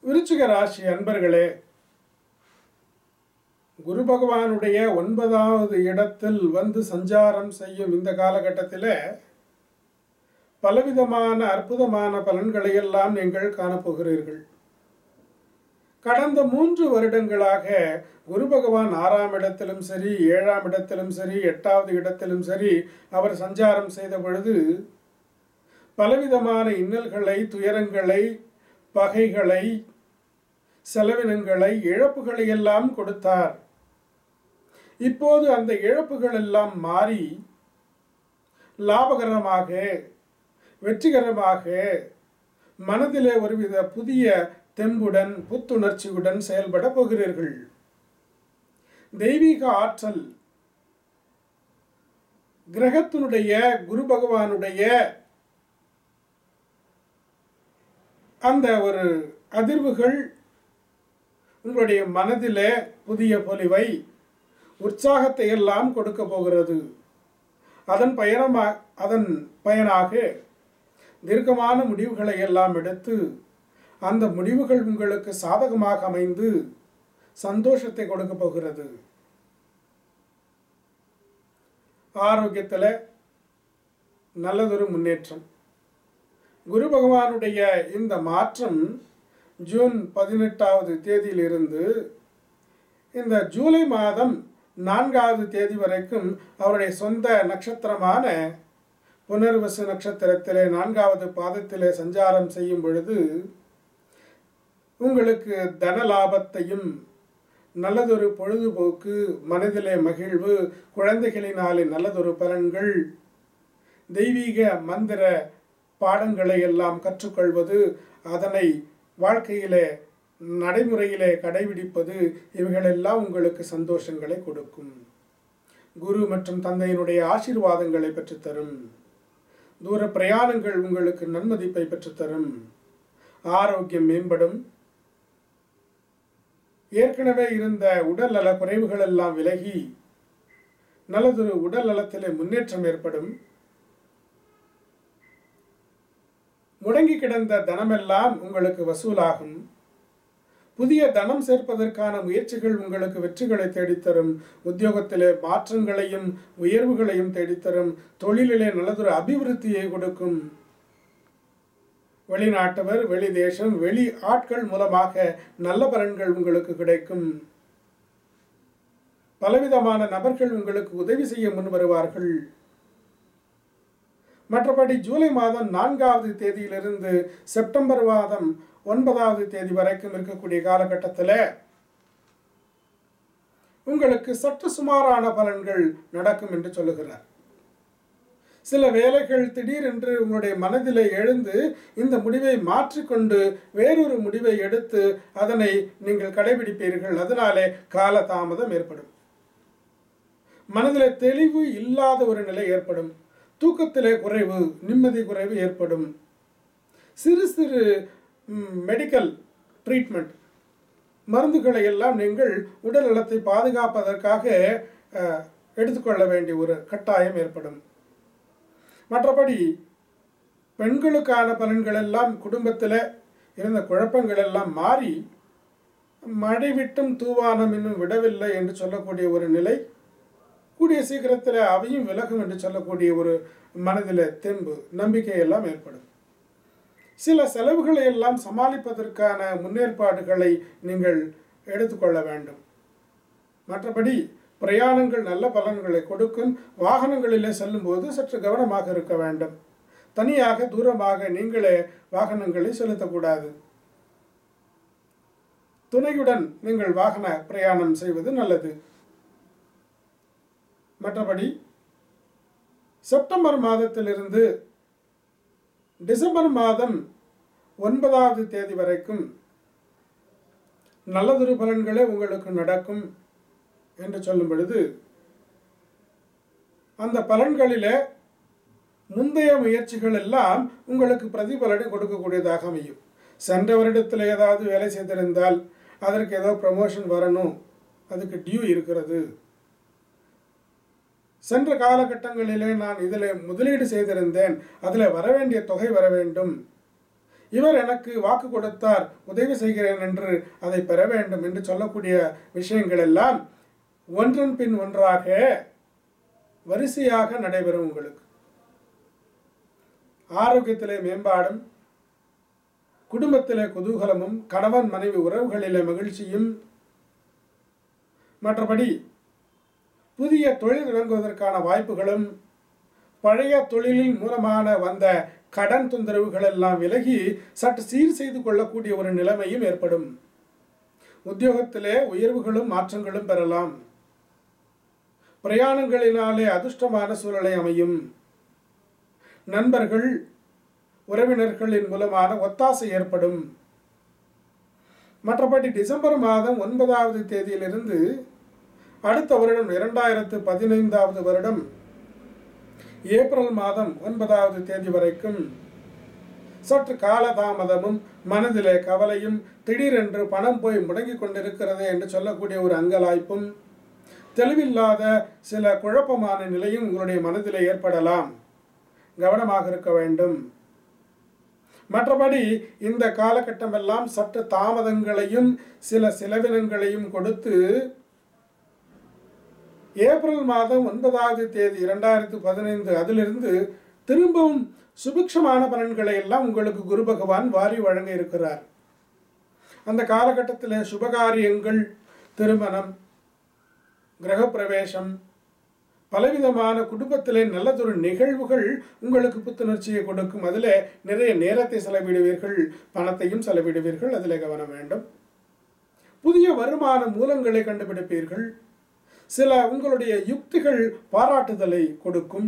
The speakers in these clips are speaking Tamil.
விருச்சிக ராசி அன்பர்களே, குரு பகவானுடைய 9வது இடத்தில் வந்து சஞ்சாரம் செய்யும் இந்த காலகட்டத்தில் பலவிதமான அற்புதமான பலன்களை எல்லாம் நீங்கள் காணப்போகிறீர்கள். கடந்த 3 வருடங்களாக குரு பகவான் 6ஆம் இடத்திலும் சரி, 7ஆம் இடத்திலும் சரி, 8வது இடத்திலும் சரி அவர் சஞ்சாரம் செய்த பொழுது பலவிதமான இன்னல்களை, துயரங்களை, பகைகளை, செலவினங்களை, இழப்புகளை எல்லாம் கொடுத்தார். இப்போது அந்த இழப்புகள் எல்லாம் மாறி லாபகரமாக, வெற்றிகரமாக, மனதிலே ஒருவித புதிய தெம்புடன், புத்துணர்ச்சியுடன் செயல்பட போகிறீர்கள். தெய்வீக ஆற்றல், கிரகத்தினுடைய, குரு பகவானுடைய அந்த ஒரு அதிர்வுகள் உங்களுடைய மனதிலே புதிய பொலிவை, உற்சாகத்தை எல்லாம் கொடுக்க போகிறது. அதன் பயனாக தீர்க்கமான முடிவுகளை எல்லாம் எடுத்து அந்த முடிவுகள் உங்களுக்கு சாதகமாக அமைந்து சந்தோஷத்தை கொடுக்க போகிறது. ஆரோக்கியத்தில் நல்லதொரு முன்னேற்றம். குரு பகவானுடைய இந்த மாற்றம் ஜூன் 18வது தேதியிலிருந்து இந்த ஜூலை மாதம் 4வது தேதி வரைக்கும் அவருடைய சொந்த நட்சத்திரமான புனர்வசு நட்சத்திரத்திலே 4வது பாதத்திலே சஞ்சாரம் செய்யும் பொழுது உங்களுக்கு தன லாபத்தையும், நல்லதொரு பொழுதுபோக்கு, மனதிலே மகிழ்வு, குழந்தைகளினாலே நல்லதொரு பலன்கள், தெய்வீக மந்திர பாடங்களை எல்லாம் கற்றுக்கொள்வது, அதனை வாழ்க்கையிலே நடைமுறையிலே கடைபிடிப்பது, இவைகளெல்லாம் உங்களுக்கு சந்தோஷங்களை கொடுக்கும். குரு மற்றும் தந்தையினுடைய ஆசீர்வாதங்களை பெற்றுத்தரும். தூர பிரயாணங்கள் உங்களுக்கு நன்மதிப்பை பெற்றுத்தரும். ஆரோக்கியம் மேம்படும். ஏற்கனவே இருந்த உடல் நல குறைவுகள் எல்லாம் விலகி நல்லதொரு உடல் நலத்திலே முன்னேற்றம் ஏற்படும். முடங்கி கிடந்த தனமெல்லாம் உங்களுக்கு வசூலாகும். புதிய தனம் சேர்ப்பதற்கான முயற்சிகள் உங்களுக்கு வெற்றிகளை தேடித்தரும். உத்தியோகத்திலே மாற்றங்களையும் உயர்வுகளையும் தேடித்தரும். தொழிலிலே நல்லதொரு அபிவிருத்தியை கொடுக்கும். வெளிநாட்டவர், வெளி தேசம், வெளி ஆட்கள் மூலமாக நல்ல பலன்கள் உங்களுக்கு கிடைக்கும். பலவிதமான நபர்கள் உங்களுக்கு உதவி செய்ய முன் வருவார்கள். மற்றபடி ஜூலை மாதம் 4வது தேதியிலிருந்து செப்டம்பர் மாதம் 9வது தேதி வரைக்கும் இருக்கக்கூடிய காலகட்டத்தில் உங்களுக்கு சற்று சுமாரான பலன்கள் நடக்கும் என்று சொல்லுகிறார். சில வேலைகள் திடீரென்று உங்களுடைய மனதிலே எழுந்து இந்த முடிவை மாற்றிக்கொண்டு வேறொரு முடிவை எடுத்து அதனை நீங்கள் கடைபிடிப்பீர்கள். அதனாலே காலதாமதம் ஏற்படும். மனதிலே தெளிவு இல்லாத ஒரு நிலை ஏற்படும். தூக்கத்திலே குறைவு, நிம்மதி குறைவு ஏற்படும். சிறு சிறு மெடிக்கல் ட்ரீட்மெண்ட், மருந்துகளை எல்லாம் நீங்கள் உடல் நலத்தை பாதுகாப்பதற்காக எடுத்துக்கொள்ள வேண்டிய ஒரு கட்டாயம் ஏற்படும். மற்றபடி பெண்களுக்கான பலன்கள் எல்லாம், குடும்பத்தில் இருந்த குழப்பங்கள் எல்லாம் மாறி மழை விட்டும் தூவானம் இன்னும் விடவில்லை என்று சொல்லக்கூடிய ஒரு நிலை, கூடிய சீக்கிரத்தில் அவையும் விலகும் என்று சொல்லக்கூடிய ஒரு மனதில் தெம்பு, நம்பிக்கை எல்லாம் ஏற்படும். சில செலவுகளை எல்லாம் சமாளிப்பதற்கான முன்னேற்பாடுகளை நீங்கள் எடுத்துக்கொள்ள வேண்டும். மற்றபடி பிரயாணங்கள் நல்ல பலன்களை கொடுக்கும். வாகனங்களிலே செல்லும்போது சற்று கவனமாக இருக்க வேண்டும். தனியாக தூரமாக நீங்களே வாகனங்களை செலுத்தக்கூடாது. துணையுடன் நீங்கள் வாகன பிரயாணம் செய்வது நல்லது. மற்றபடி செப்டம்பர் மாதத்திலிருந்து டிசம்பர் மாதம் 9வது தேதி வரைக்கும் நல்லதொரு பலன்களே உங்களுக்கு நடக்கும் என்று சொல்லும் பொழுது, அந்த பலன்களிலே முந்தைய முயற்சிகள் எல்லாம் உங்களுக்கு பிரதிபலனை கொடுக்கக்கூடியதாக அமையும். சென்ற வருடத்தில் ஏதாவது வேலை செய்திருந்தால் அதற்கு ஏதோ ப்ரமோஷன் வரணும், அதுக்கு டியூ இருக்கிறது. சென்ற காலகட்டங்களிலே நான் இதில் முதலீடு செய்திருந்தேன், அதில் வரவேண்டிய தொகை வர வேண்டும். இவர் எனக்கு வாக்கு கொடுத்தார், உதவி செய்கிறேன் என்று அதை பெற வேண்டும் என்று சொல்லக்கூடிய விஷயங்கள் எல்லாம் ஒன்றன் பின் ஒன்றாக வரிசையாக நடைபெறும். உங்களுக்கு ஆரோக்கியத்திலே மேம்பாடும், குடும்பத்திலே குதூகலமும், கணவன் மனைவி உறவுகளிலே மகிழ்ச்சியும், மற்றபடி புதிய தொழில் தொடங்குவதற்கான வாய்ப்புகளும், பழைய தொழிலின் மூலமான வந்த கடன் தொந்தரவுகள் எல்லாம் விலகி சற்று சீர் செய்து கொள்ளக்கூடிய ஒரு நிலைமையும் ஏற்படும். உத்தியோகத்திலே உயர்வுகளும் மாற்றங்களும் பெறலாம். பிரயாணங்களினாலே அதிர்ஷ்டமான சூழலை அமையும். நண்பர்கள் உறவினர்களின் மூலமான ஒத்தாசை ஏற்படும். மற்றபடி டிசம்பர் மாதம் 9ஆவது தேதியிலிருந்து அடுத்த வருடம் 2015 வருடம் ஏப்ரல் மாதம் 9ஆவது தேதி வரைக்கும் சற்று காலதாமதமும், மனதிலே கவலையும், திடீரென்று பணம் போய் முடங்கி கொண்டிருக்கிறது என்று சொல்லக்கூடிய ஒரு அங்கலாய்ப்பும், தெளிவில்லாத சில குழப்பமான நிலையும் உங்களுடைய மனதிலே ஏற்படலாம். கவனமாக இருக்க வேண்டும். மற்றபடி இந்த காலகட்டமெல்லாம் சற்று தாமதங்களையும் சில செலவினங்களையும் கொடுத்து ஏப்ரல் மாதம் 9ஆவது தேதி 2015 அதிலிருந்து திரும்பவும் சுபிக்ஷமான பலன்களை எல்லாம் உங்களுக்கு குரு பகவான் வாரி வழங்க இருக்கிறார். அந்த காலகட்டத்தில் சுபகாரியங்கள், திருமணம், கிரகப்பிரவேசம், பலவிதமான குடும்பத்திலே நல்லதொரு நிகழ்வுகள் உங்களுக்கு புத்துணர்ச்சியை கொடுக்கும். அதில் நிறைய நேரத்தை செலவிடுவீர்கள், பணத்தையும் செலவிடுவீர்கள். அதில் கவனம் வேண்டும். புதிய வருமான மூலங்களை கண்டுபிடிப்பீர்கள். சில உங்களுடைய யுக்திகள் பாராட்டுதலை கொடுக்கும்.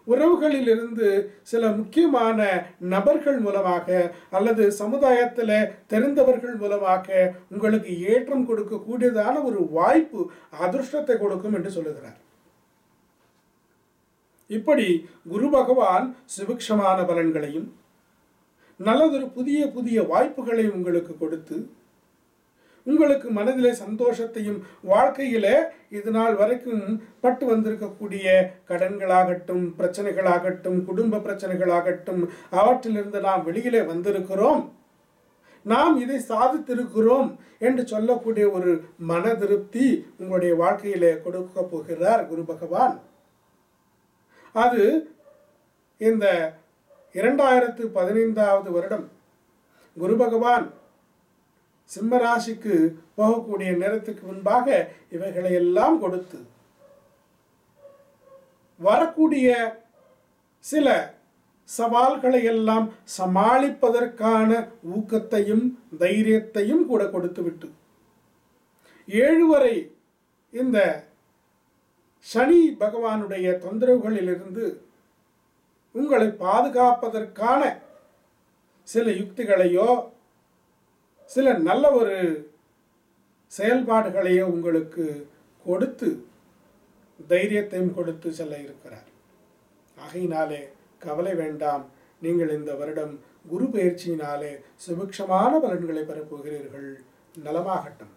உறவுகளிலிருந்து சில முக்கியமான நபர்கள் மூலமாக அல்லது சமுதாயத்தில் தெரிந்தவர்கள் மூலமாக உங்களுக்கு ஏற்றம் கொடுக்கக்கூடியதான ஒரு வாய்ப்பு, அதிர்ஷ்டத்தை கொடுக்கும் என்று சொல்லுகிறார். இப்படி குரு பகவான் சுபிக்ஷமான பலன்களையும் நல்லதொரு புதிய புதிய வாய்ப்புகளையும் உங்களுக்கு கொடுத்து உங்களுக்கு மனதிலே சந்தோஷத்தையும், வாழ்க்கையில இது நாள் வரைக்கும் பட்டு வந்திருக்கக்கூடிய கடன்களாகட்டும், பிரச்சனைகளாகட்டும், குடும்ப பிரச்சனைகளாகட்டும், அவற்றிலிருந்து நாம் வெளியிலே வந்திருக்கிறோம், நாம் இதை சாதித்திருக்கிறோம் என்று சொல்லக்கூடிய ஒரு மன திருப்தி உங்களுடைய வாழ்க்கையிலே கொடுக்க போகிறார் குரு பகவான். அது இந்த 2015 வருடம் குரு பகவான் சிம்ம ராசிக்கு போகக்கூடிய நேரத்துக்கு முன்பாக இவைகளை எல்லாம் கொடுத்து வரக்கூடிய சில சவால்களை எல்லாம் சமாளிப்பதற்கான ஊக்கத்தையும் தைரியத்தையும் கூட கொடுத்துவிட்டு 7 வரை இந்த சனி பகவானுடைய தொந்தரவுகளிலிருந்து உங்களை பாதுகாப்பதற்கான சில யுக்திகளையோ சில நல்ல ஒரு செயல்பாடுகளையோ உங்களுக்கு கொடுத்து தைரியத்தையும் கொடுத்து செல்ல இருக்கிறார். ஆகையினாலே கவலை வேண்டாம். நீங்கள் இந்த வருடம் குரு பயிற்சியினாலே சுபிக்ஷமான பலன்களை பெறப்போகிறீர்கள். நலமாகட்டும்.